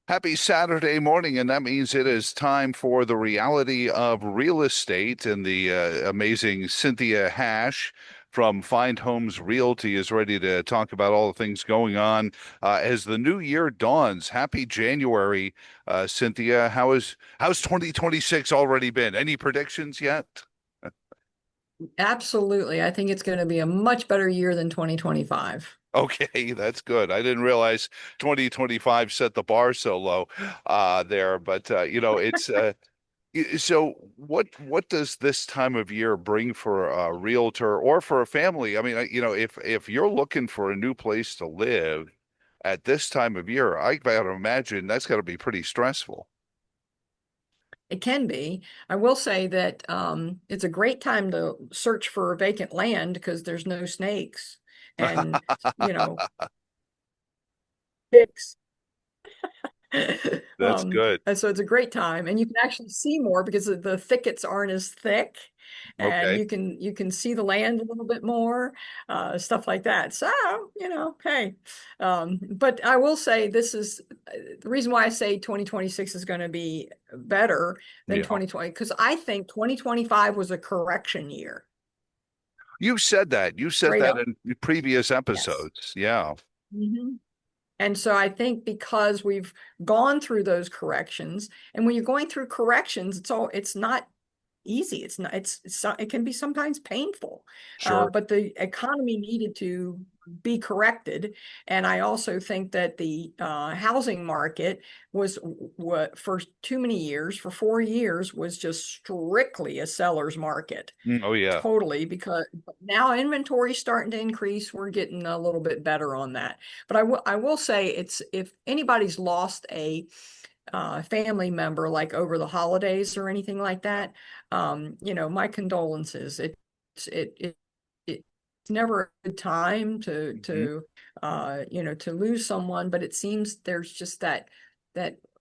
Happy Saturday morning, and that means it is time for the reality of real estate. And the amazing Cynthia Hash from Find Homes Realty is ready to talk about all the things going on as the new year dawns. Happy January, Cynthia. How's 2026 already been? Any predictions yet? Absolutely. I think it's going to be a much better year than 2025. Okay, that's good. I didn't realize 2025 set the bar so low there, but it's so what does this time of year bring for a realtor or for a family? I mean, if you're looking for a new place to live at this time of year, I gotta imagine that's got to be pretty stressful. It can be. I will say that it's a great time to search for vacant land because there's no snakes and, you know, ticks. That's good. And so it's a great time, and you can actually see more because the thickets aren't as thick, and Okay. you can see the land a little bit more, stuff like that. So, hey, but I will say this is the reason why I say 2026 is going to be better than Yeah. 2020 because I think 2025 was a correction year, You said that. You said straight that up. in previous Yes. episodes. Yeah. Mhm. And so I think because we've gone through those corrections, and when you're going through corrections, it's not easy. It's not, it can be sometimes painful. Sure. But the economy needed to be corrected. And I also think that the housing market was what for too many years, for 4 years, was just strictly a seller's market. Oh yeah. Totally, because now inventory's starting to increase. We're getting a little bit better on that. But I will say it's if anybody's lost a family member like over the holidays or anything like that, my condolences. It's never a good time to Mhm. to lose someone, but it seems there's just that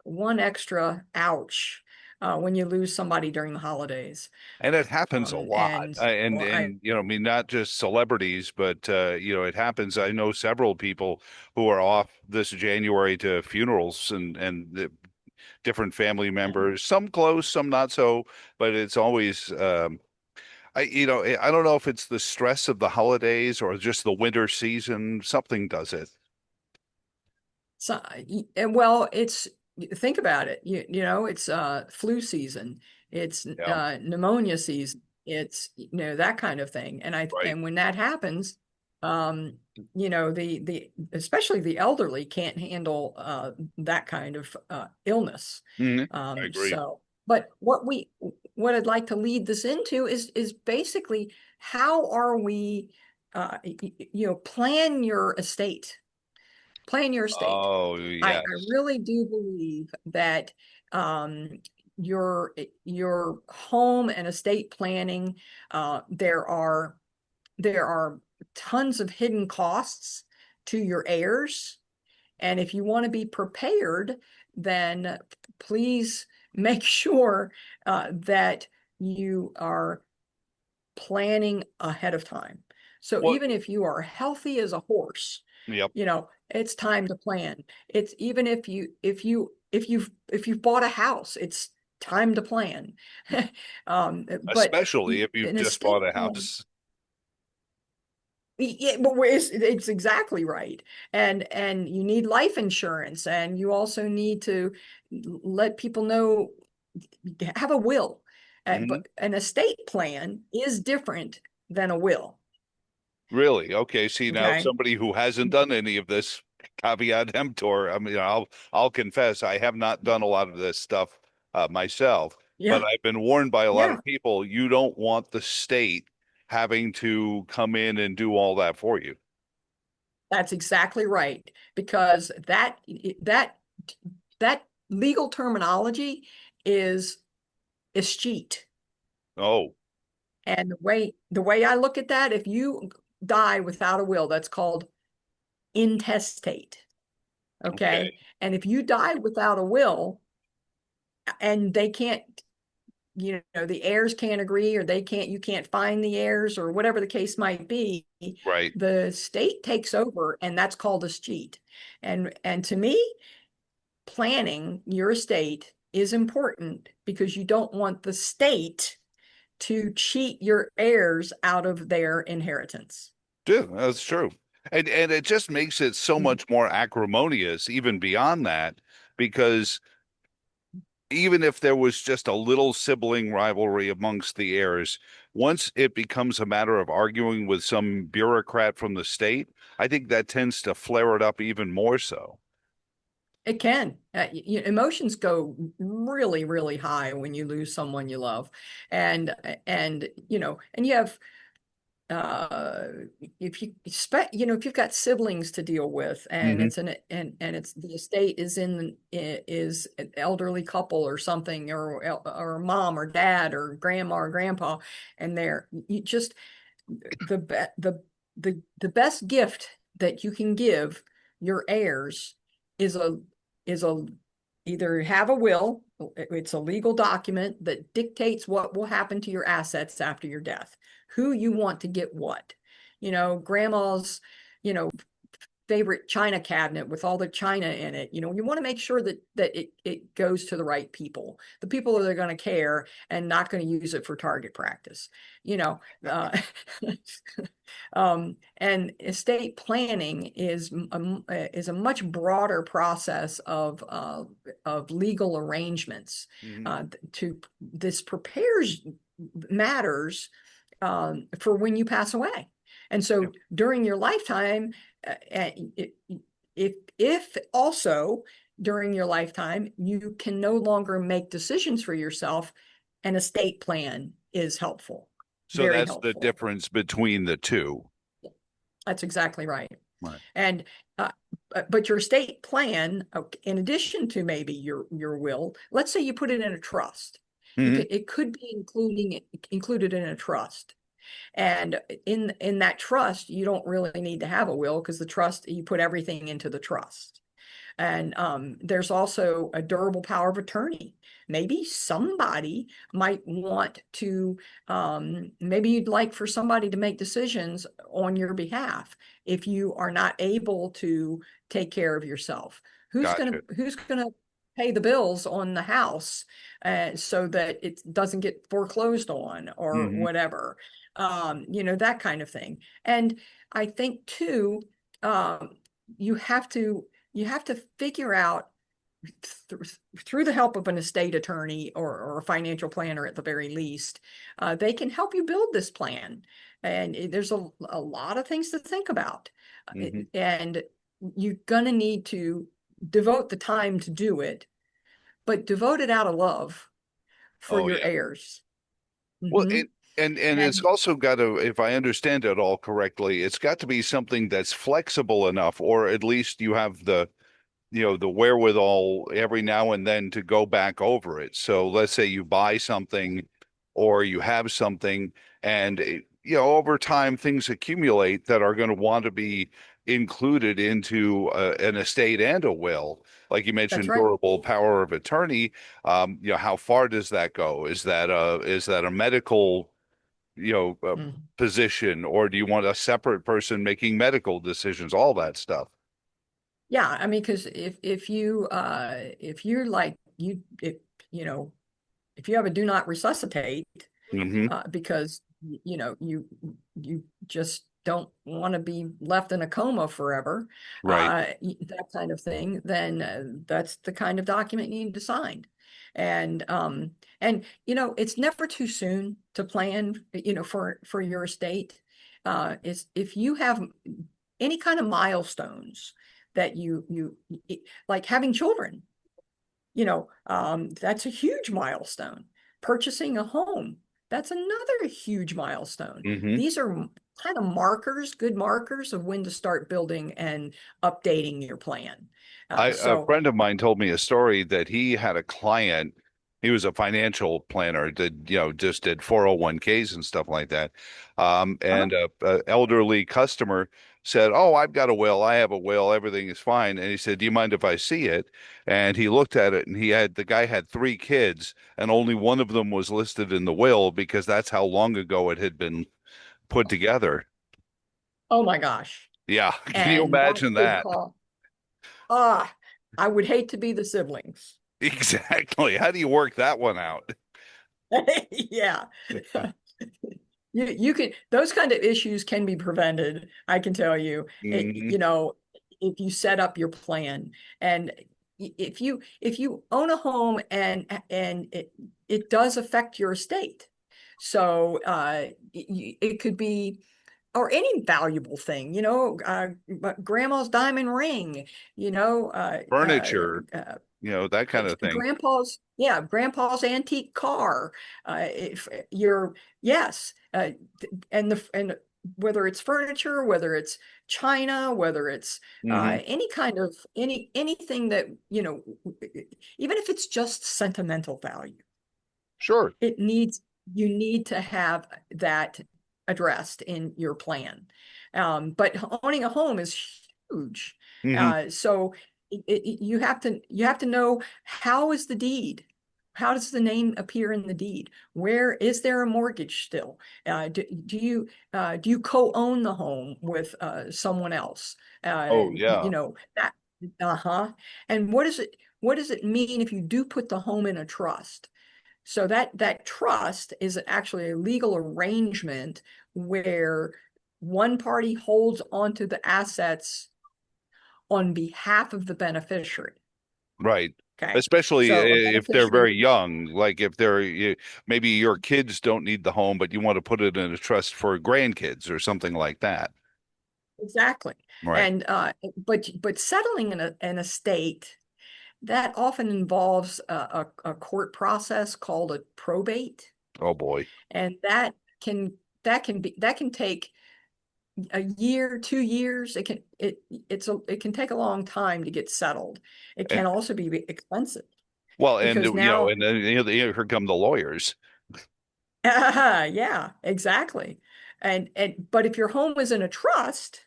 one extra ouch when you lose somebody during the holidays. And it happens a lot. And And well, I and I mean not just celebrities, but it happens. I know several people who are off this January to funerals and the different family members, some close, some not so, but it's always I don't know if it's the stress of the holidays or just the winter season, something does it. So, well, it's think about it. It's flu season. It's Yeah, pneumonia season. It's that kind of thing. right. And when that happens, the especially the elderly can't handle that kind of illness. I agree. So, but what I'd like to lead this into is basically how are we plan your estate. Oh, I yes. really do believe that um, your home and estate planning, there are tons of hidden costs to your heirs, and if you want to be prepared, then please make sure that you are planning ahead of time. So What? even if you are healthy as a horse, Yep. it's time to plan. It's even if you've bought a house, it's time to plan. But Especially if you've an just estate bought a plan, house. yeah, but it's exactly right. And you need life insurance, and you also need to let people know, have a will. Hmm. But an estate plan is different than a will. Really? Okay. See, now Okay. somebody who hasn't done any of this, caveat emptor. I mean, I'll confess I have not done a lot of this stuff myself, but Yeah. I've been warned by a lot Yeah. of people, you don't want the state having to come in and do all that for you. That's exactly right. Because that that legal terminology is escheat. Oh, And the way I look at that, if you die without a will, that's called intestate. okay. Okay. And if you die without a will and they can't, the heirs can't agree, or you can't find the heirs, or whatever the case might be, Right. the state takes over, and that's called a escheat. And to me, planning your estate is important because you don't want the state to cheat your heirs out of their inheritance. Yeah, that's true. And it just makes it so Mhm. much more acrimonious, even beyond that, because even if there was just a little sibling rivalry amongst the heirs, once it becomes a matter of arguing with some bureaucrat from the state, I think that tends to flare it up even more so. It can. Emotions go really, really high when you lose someone you love, and you have uh if you expect if you've got siblings to deal with and Hmm. it's and it's the estate is an elderly couple or something or mom or dad or grandma or grandpa and they're you just the be- the best gift that you can give your heirs is a either have a will. It's a legal document that dictates what will happen to your assets after your death, who you want to get what. Grandma's, you know, favorite china cabinet with all the china in it. You want to make sure that it goes to the right people, the people that are going to care and not going to use it for target practice. You know, uh, and estate planning is a much broader process of legal arrangements. Hmm. To this prepares matters for when you pass away. And Yeah. so during your lifetime, if also during your lifetime you can no longer make decisions for yourself, an estate plan is helpful, So very that's the helpful. difference between the two. That's exactly right. Right. And but your estate plan, in addition to maybe your will, let's say you put it in a trust. Hmm. It could be included in a trust. And in that trust, you don't really need to have a will because the trust, you put everything into the trust. And there's also a durable power of attorney. Maybe somebody might want to, maybe you'd like for somebody to make decisions on your behalf if you are not able to take care of yourself. Gotcha. Who's gonna pay the bills on the house so that it doesn't get foreclosed on or Hmm. whatever, that kind of thing. And I think too, um, you have to you have to figure out th through the help of an estate attorney or a financial planner at the very least, they can help you build this plan. And there's a lot of things to think about. Hmm. And you're going to need to devote the time to do it, but devote it out of love for Oh your yeah. heirs. Well, Hmm. and it's And also got to, if I understand it all correctly, it's got to be something that's flexible enough, or at least you have the wherewithal every now and then to go back over it. So let's say you buy something or you have something and over time things accumulate that are going to want to be included into an estate and a will. Like you that's mentioned, right. durable power of attorney. How far does that go? Is that a medical, you know, uh, Mhm. position, or do you want a separate person making medical decisions? All that stuff. Yeah, I mean, because if you're like if you know if you have a do not resuscitate Hmm. because you just don't want to be left in a coma forever, Right. that kind of thing, then that's the kind of document you need to sign. And it's never too soon to plan, for your estate. Is if you have any kind of milestones that like having children, that's a huge milestone. Purchasing a home, that's another huge milestone. Hmm. These are kind of markers, good markers of when to start building and updating your plan. A So, friend of mine told me a story that he had a client. He was a financial planner, just did 401ks and stuff like that. uh-huh. And a elderly customer said, "Oh, I've got a will. I have a will. Everything is fine." And he said, "Do you mind if I see it?" And he looked at it, and the guy had three kids, and only one of them was listed in the will because that's how long ago it had been put together. Oh my gosh. Yeah, can you And that imagine could that? cause, ah, I would hate to be the siblings. Exactly. How do you work that one out? Yeah. You can, those kind of issues can be prevented, I can tell you. Hmm. If you set up your plan. And if you own a home and it does affect your estate. So it could be, or any valuable thing, grandma's diamond ring, you know, Furniture, that kind of thing. grandpa's antique car. If you're, yes, and whether it's furniture, whether it's china, whether it's Hmm. any kind of anything that, even if it's just sentimental value, Sure. it needs you need to have that addressed in your plan. But owning a home is huge. Hmm. So you have to know, how is the deed? How does the name appear in the deed? Where is there a mortgage still? Do you co-own the home with someone else? Oh, yeah. That, uh-huh. And what does it mean if you do put the home in a trust? So that trust is actually a legal arrangement where one party holds onto the assets on behalf of the beneficiary. Right. Okay. Especially So a if they're very beneficiary, young, like if maybe your kids don't need the home, but you want to put it in a trust for grandkids or something like that. exactly. Right. And but settling an estate, that often involves a court process called a probate. Oh boy. And can that can take a year, 2 years. It can take a long time to get settled. It Eh, can also be expensive Well, and because now, and then here come the lawyers. yeah, exactly. And but if your home is in a trust,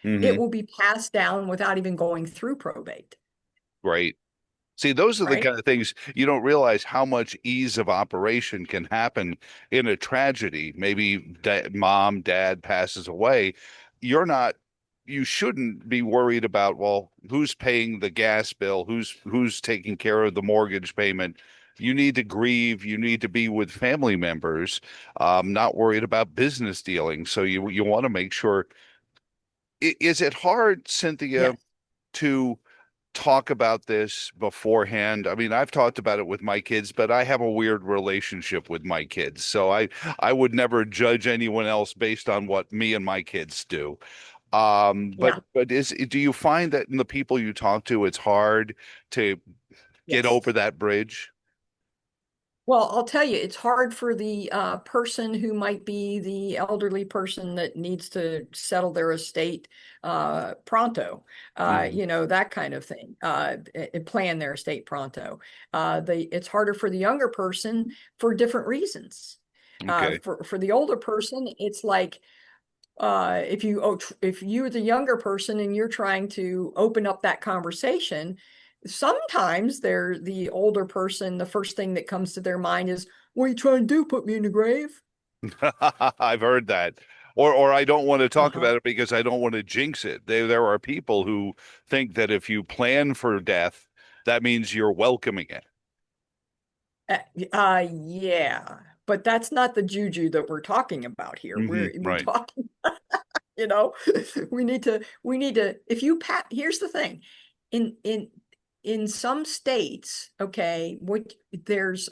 it Hmm. will be passed down without even going through probate, Right. See, those are the right? kind of things you don't realize how much ease of operation can happen in a tragedy. Maybe mom, dad passes away. You're not, you shouldn't be worried about, well, who's paying the gas bill? Who's taking care of the mortgage payment? You need to grieve. You need to be with family members, not worried about business dealings. So you want to make sure. Is it hard, Cynthia, Yes, to talk about this beforehand? I mean, I've talked about it with my kids, but I have a weird relationship with my kids. So I would never judge anyone else based on what me and my kids do. yeah, But do you find that in the people you talk to, it's hard to get yes. over that bridge? Well, I'll tell you, it's hard for the person who might be the elderly person that needs to settle their estate pronto, Mhm. that kind of thing, plan their estate pronto. It's harder for the younger person for different reasons. Okay. For the older person, it's like, if you're the younger person and you're trying to open up that conversation, sometimes the older person, the first thing that comes to their mind is, what are you trying to do, put me in the grave? I've heard that. Or I don't want to talk Uh-huh. about it because I don't want to jinx it. There are people who think that if you plan for death, that means you're welcoming it. uh, yeah, but that's not the juju that we're talking about here. We're Right. talking, you know we need to if you pat here's the thing. In in in some states, okay, what there's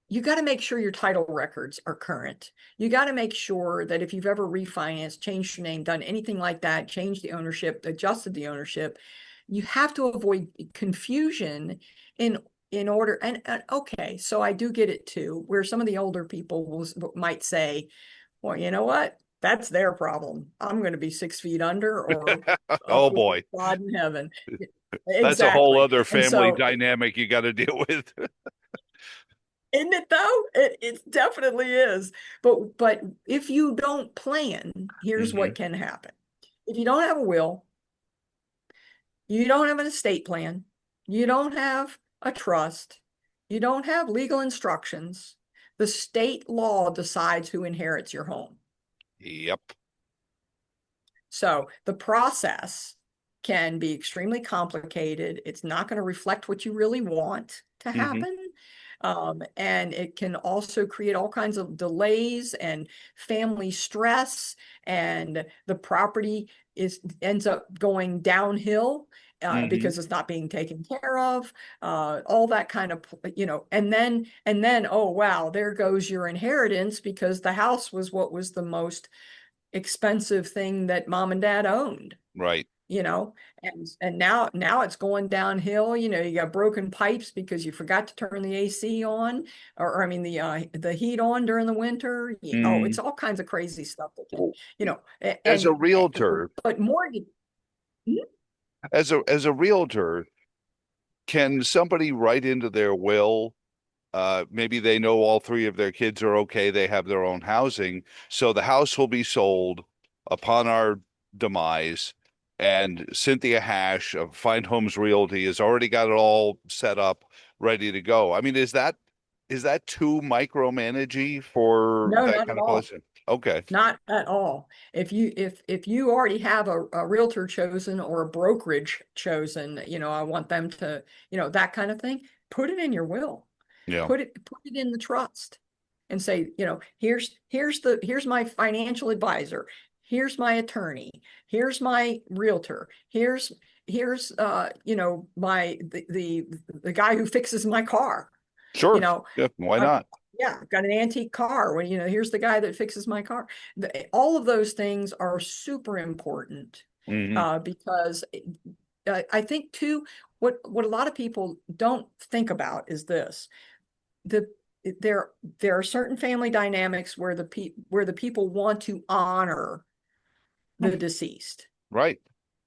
you got to make sure your title records are current. You got to make sure that if you've ever refinanced, changed your name, done anything like that, changed the ownership, adjusted the ownership, you have to avoid confusion in in order. And okay, so I do get it too, where some of the older people might say, well, you know what? That's their problem. I'm going to be 6 feet under or up Oh with boy. God in heaven. That's a whole Exactly. other And family so, dynamic you got to deal with. isn't it though? It definitely is. But if you don't plan, here's Hmm. what can happen. If you don't have a will, you don't have an estate plan, you don't have a trust, you don't have legal instructions, the state law decides who inherits your home. Yep. So the process can be extremely complicated. It's not going to reflect what you really want to Hmm. happen. And it can also create all kinds of delays and family stress, and the property ends up going downhill Hmm. because it's not being taken care of, all that kind of, and then, oh wow, there goes your inheritance because the house was what was the most expensive thing that mom and dad owned, Right. you know, and now it's going downhill. You got broken pipes because you forgot to turn the AC on, or I mean the heat on during the winter. Oh, it's Mm. all kinds of crazy stuff that can, As a realtor, but mortgage. as a realtor, can somebody write into their will? Maybe they know all three of their kids are okay. They have their own housing. So the house will be sold upon our demise. And Cynthia Hash of Find Homes Realty has already got it all set up, ready to go. I mean, is that too micromanagey for No, that not at kind of all. place? Okay. Not at all. If you already have a realtor chosen or a brokerage chosen, I want them to, that kind of thing, put it in your will. Yeah. Put it in the trust and say, here's my financial advisor, here's my attorney, here's my realtor, here's the guy who fixes my car. you Sure. know, Yeah. Why I've, not? yeah, I've got an antique car. When, here's the guy that fixes my car. All of those things are super important Hmm. because I think too, what a lot of people don't think about is this: the there are certain family dynamics where the people want to honor the deceased, Right.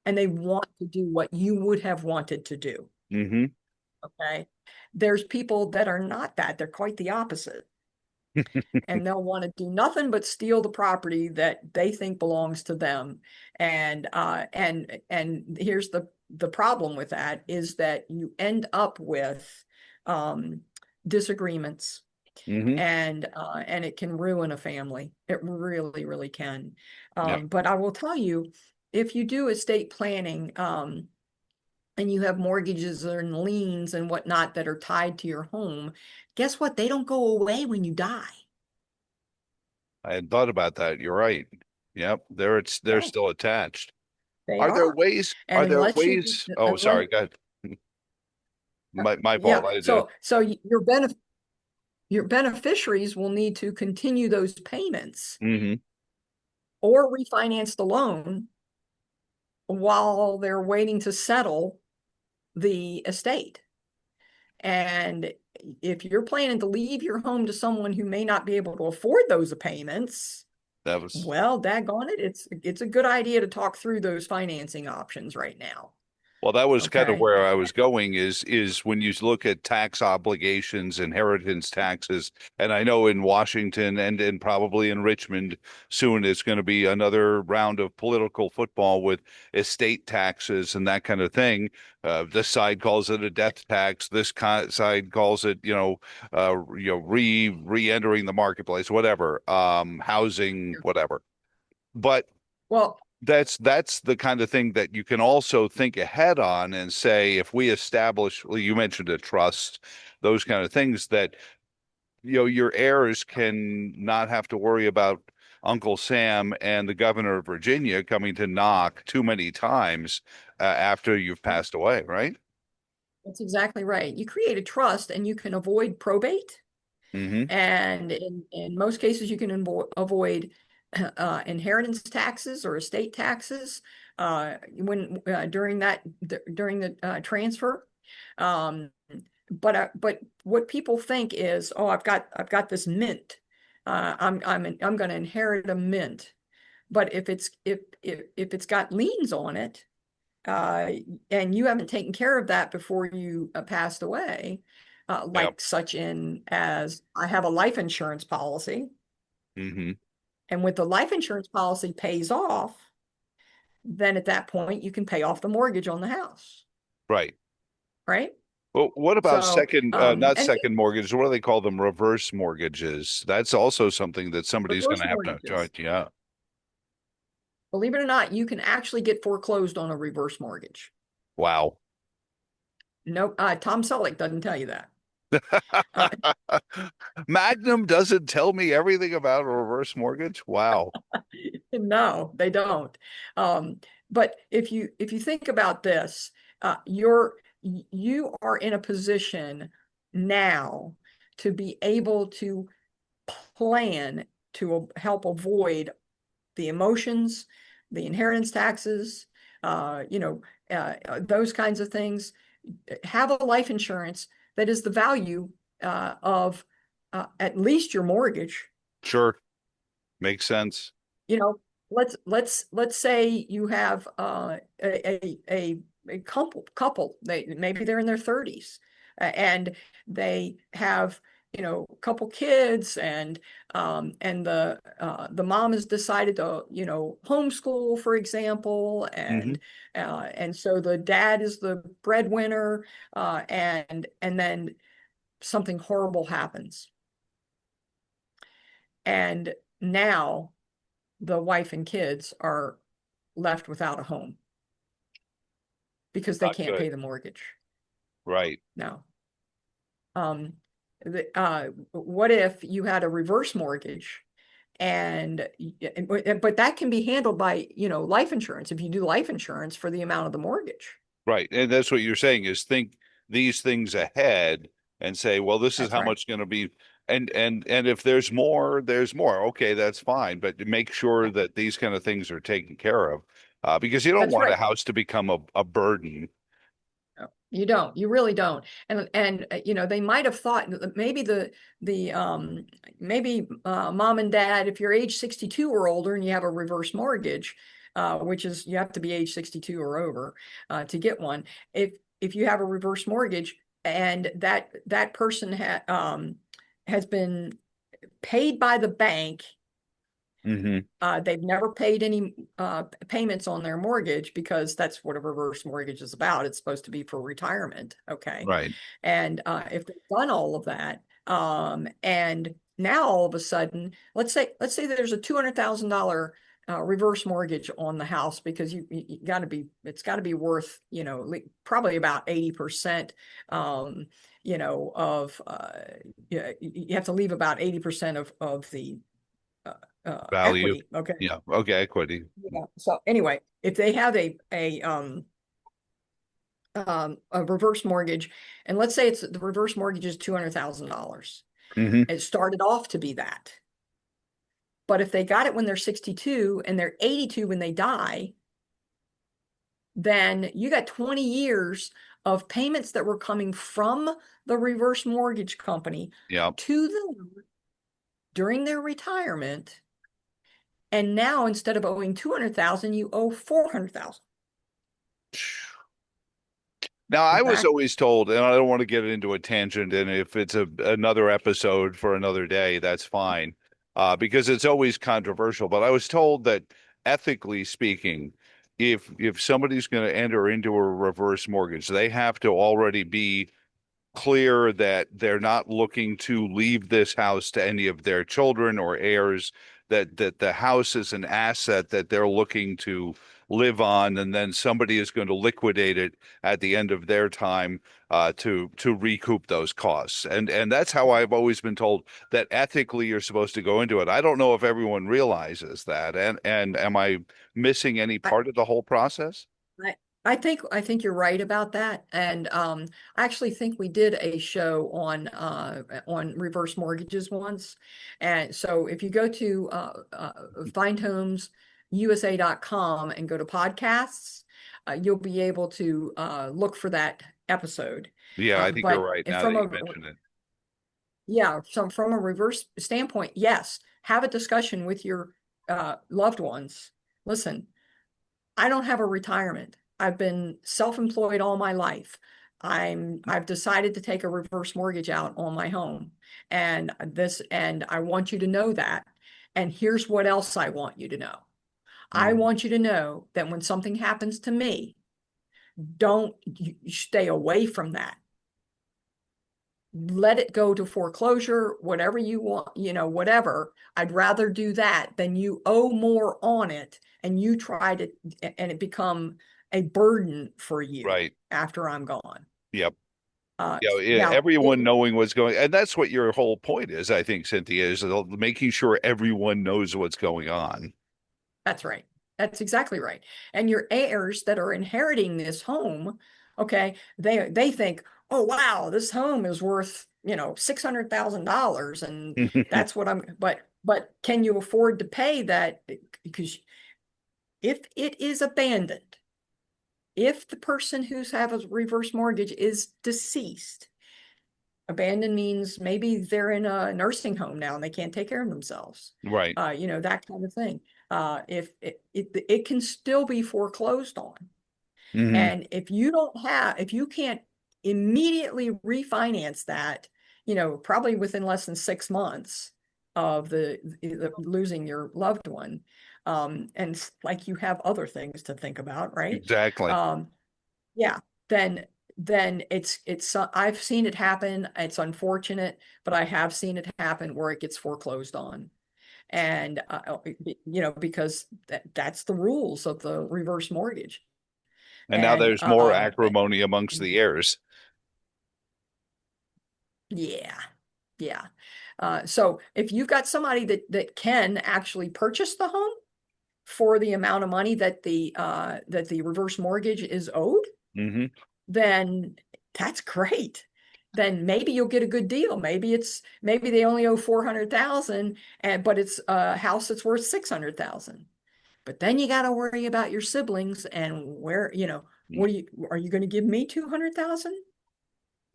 and they want to do what you would have wanted to do. Hmm. Okay, there's people that are not that; they're quite the opposite, and they'll want to do nothing but steal the property that they think belongs to them. And here's the problem with that is that you end up with um, disagreements, Hmm. and it can ruin a family. It really, really can. Yeah. But I will tell you, if you do estate planning, and you have mortgages and liens and whatnot that are tied to your home, guess what? They don't go away when you die. I had thought about that. You're right. Yep. They're Yeah, still attached. they Are there are. ways? And Are there unless you, ways? Oh, unless, sorry. Go ahead. My yeah, fault. I did. so your beneficiaries will need to continue those payments Hmm. or refinance the loan while they're waiting to settle the estate. And if you're planning to leave your home to someone who may not be able to afford those payments, That was well, daggone it, it's a good idea to talk through those financing options right now. Well, that was kind of Okay. where I was going is when you look at tax obligations, inheritance taxes, and I know in Washington and probably in Richmond soon it's going to be another round of political football with estate taxes and that kind of thing. This side calls it a death tax. This side calls it, re-entering the marketplace, whatever, housing, whatever. But Well, that's the kind of thing that you can also think ahead on and say, if we establish, well, you mentioned a trust, those kind of things that, your heirs can not have to worry about Uncle Sam and the governor of Virginia coming to knock too many times after you've passed away, right? that's exactly right. You create a trust and you can avoid probate. Hmm. And in most cases, you can avoid inheritance taxes or estate taxes when during the transfer. Um, but what people think is, oh, I've got this mint. I'm going to inherit a mint. But if it's got liens on it, uh, and you haven't taken care of that before you passed away, Yep. like such in as I have a life insurance policy, Hmm. and with the life insurance policy pays off, then at that point you can pay off the mortgage on the house, Right. right? Well, what about So, not and second mortgages? What do they call them? Reverse mortgages. That's also something that somebody's going reverse to have to mortgages. charge. Yeah. believe it or not, you can actually get foreclosed on a reverse mortgage. Wow. Nope, Tom Selleck doesn't tell you that. Uh, Magnum doesn't tell me everything about a reverse mortgage. Wow. no, they don't. Um, but if you think about this, you are in a position now to be able to plan to help avoid the emotions, the inheritance taxes, those kinds of things. Have a life insurance that is the value of at least your mortgage. Sure. Makes sense. You know, let's say you have a couple, maybe they're in their 30s, and they have, a couple kids, and the mom has decided to, homeschool, for example, Hmm. and so the dad is the breadwinner, and then something horrible happens, and now the wife and kids are left without a home because they Not can't good. pay the mortgage. Right. No. Um, what if you had a reverse mortgage, and but that can be handled by, life insurance if you do life insurance for the amount of the mortgage. Right. And that's what you're saying is think these things ahead and say, well, this is That's how right. much going to be. And if there's more, there's more. Okay, that's fine. But to make sure Right. that these kind of things are taken care of, because you don't That's want a right. house to become a burden. No, you don't. You really don't. And they might have thought maybe the maybe mom and dad, if you're age 62 or older and you have a reverse mortgage, which is you have to be age 62 or over to get one. If you have a reverse mortgage and that person has been paid by the bank. Hmm. They've never paid any payments on their mortgage because that's what a reverse mortgage is about. It's supposed to be for retirement. Okay. Right. And if they've done all of that, and now all of a sudden, let's say there's a $200,000 reverse mortgage on the house because you got to be, it's got to be worth, probably about 80%, of, you have to leave about 80% of the Value. equity. Okay. Yeah. Okay. Equity. Yeah. So anyway, if they have a reverse mortgage, and let's say it's the reverse mortgage is $200,000, Hmm. it started off to be that. But if they got it when they're 62 and they're 82 when they die, then you got 20 years of payments that were coming from the reverse mortgage company Yeah. to them during their retirement. And now instead of owing 200,000, you owe 400,000. Now, I was Back. always told, and I don't want to get into a tangent, and if it's another episode for another day, that's fine, because it's always controversial. But I was told that ethically speaking, if somebody's going to enter into a reverse mortgage, they have to already be clear that they're not looking to leave this house to any of their children or heirs, that the house is an asset that they're looking to live on, and then somebody is going to liquidate it at the end of their time to recoup those costs. And that's how I've always been told that ethically you're supposed to go into it. I don't know if everyone realizes that. And am I missing any I, part of the whole process? I I think you're right about that. And I actually think we did a show on reverse mortgages once. And so if you go to findhomesusa.com and go to podcasts, you'll be able to look for that episode. Yeah, I think you're But right now from that you a mentioned it. yeah, so from a reverse standpoint, yes, have a discussion with your loved ones. Listen, I don't have a retirement. I've been self-employed all my life. I've decided to take a reverse mortgage out on my home. And I want you to know that. And here's what else I want you to know. I Mm. want you to know that when something happens to me, don't you stay away from that. let it go to foreclosure, whatever you want, whatever. I'd rather do that than you owe more on it and you try to, and it become a burden for you Right. after I'm gone. Yep. Uh, now, Everyone knowing what's going, and that's what your whole point is, I think, Cynthia, is making sure everyone knows what's going on. that's right. That's exactly right. And your heirs that are inheriting this home, okay, they think, oh wow, this home is worth, $600,000, and that's what but can you afford to pay that? Because if it is abandoned, if the person who's have a reverse mortgage is deceased, abandoned means maybe they're in a nursing home now and they can't take care of themselves. Right. That kind of thing. If it can still be foreclosed on. Hmm. And if you can't immediately refinance that, probably within less than 6 months of the losing your loved one, and like you have other things to think about, right? Exactly. Um, yeah, then it's I've seen it happen. It's unfortunate, but I have seen it happen where it gets foreclosed on. And because that's the rules of the reverse mortgage. And now And there's more acrimony amongst the heirs. yeah, yeah. So if you've got somebody that can actually purchase the home for the amount of money that the reverse mortgage is owed, Hmm. then that's great. Then maybe you'll get a good deal. Maybe they only owe 400,000, but it's a house that's worth 600,000. But then you got to worry about your siblings and where, are you going to give me 200,000?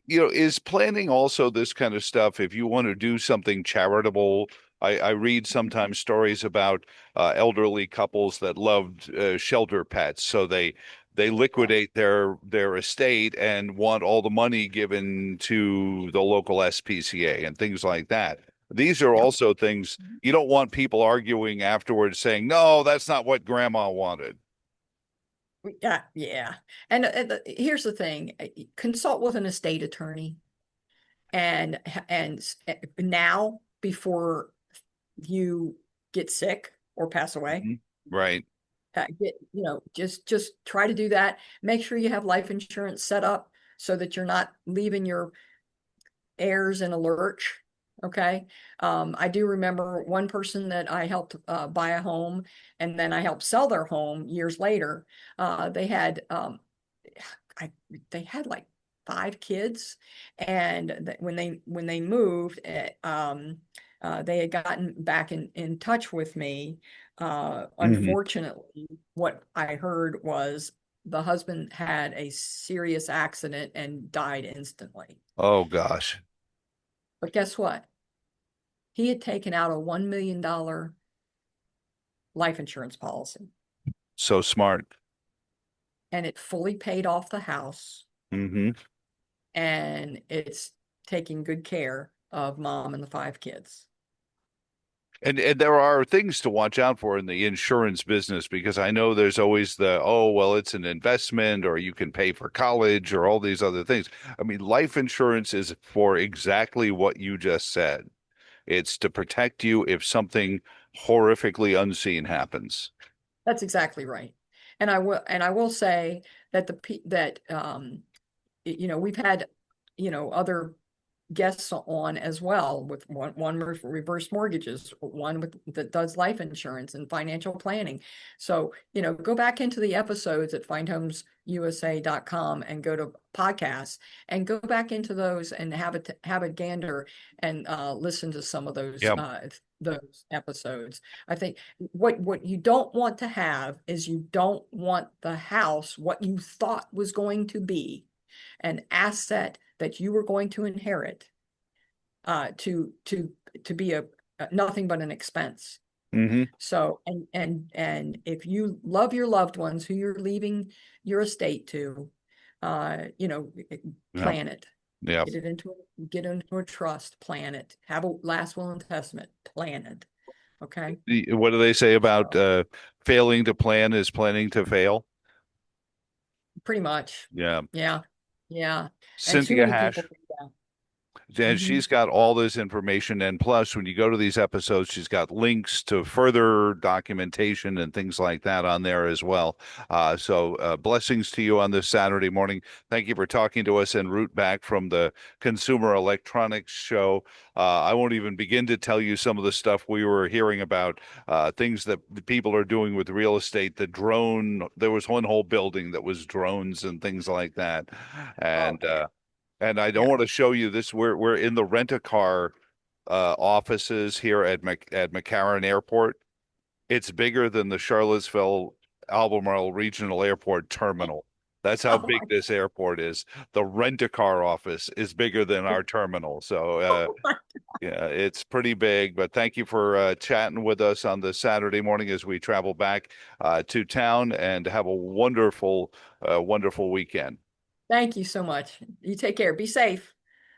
Is planning also this kind of stuff? If you want to do something charitable, I read sometimes stories about elderly couples that loved shelter pets, so they liquidate their estate and want all the money given to the local SPCA and things like that. These are Yep. also things you don't want people arguing afterwards saying, "No, that's not what grandma wanted." Yeah, yeah. And here's the thing, consult with an estate attorney and now before you get sick or pass away. Mhm. Right. Just try to do that. Make sure you have life insurance set up so that you're not leaving your heirs in a lurch. Okay. I do remember one person that I helped buy a home, and then I helped sell their home years later. They had they had like 5 kids, and when they moved, they had gotten back in touch with me. Hmm. Unfortunately, what I heard was the husband had a serious accident and died instantly. Oh gosh. But guess what? He had taken out a $1 million life insurance policy, So smart. and it fully paid off the house, Hmm. and it's taking good care of mom and the 5 kids. And there are things to watch out for in the insurance business because I know there's always the, oh, well, it's an investment or you can pay for college or all these other things. I mean, life insurance is for exactly what you just said. It's to protect you if something horrifically unseen happens. That's exactly right. And I will say that we've had, other guests on as well, with one reverse mortgages, one that does life insurance and financial planning. So, go back into the episodes at findhomesusa.com and go to podcasts and go back into those and have a gander and listen to some of Yeah. those episodes. I think what you don't want to have is you don't want the house, what you thought was going to be an asset that you were going to inherit, to be a nothing but an expense. Hmm. So, and if you love your loved ones who you're leaving your estate to, you know, Yeah. plan it. Yeah. Get into a trust, plan it. Have a last will and testament, plan it. Okay. What do they say about So failing to plan is planning to fail? pretty much. Yeah. Yeah. Yeah. And too Cynthia many people Hash, do that. And Mhm. she's got all this information. And plus, when you go to these episodes, she's got links to further documentation and things like that on there as well. Blessings to you on this Saturday morning. Thank you for talking to us en route back from the Consumer Electronics Show. I won't even begin to tell you some of the stuff we were hearing about, things that the people are doing with real estate. The drone, there was one whole building that was drones and things like that. Oh, And yeah. I don't Yeah. want to show you this. We're in the rent-a-car offices here at McCarran Airport. It's bigger than the Charlottesville Albemarle Regional Airport terminal. That's how Oh big my, this airport is. The rent-a-car office is bigger than our terminal. oh my. Yeah, it's pretty big. But thank you for chatting with us on the Saturday morning as we travel back to town, and have a wonderful weekend. Thank you so much. You take care. Be safe.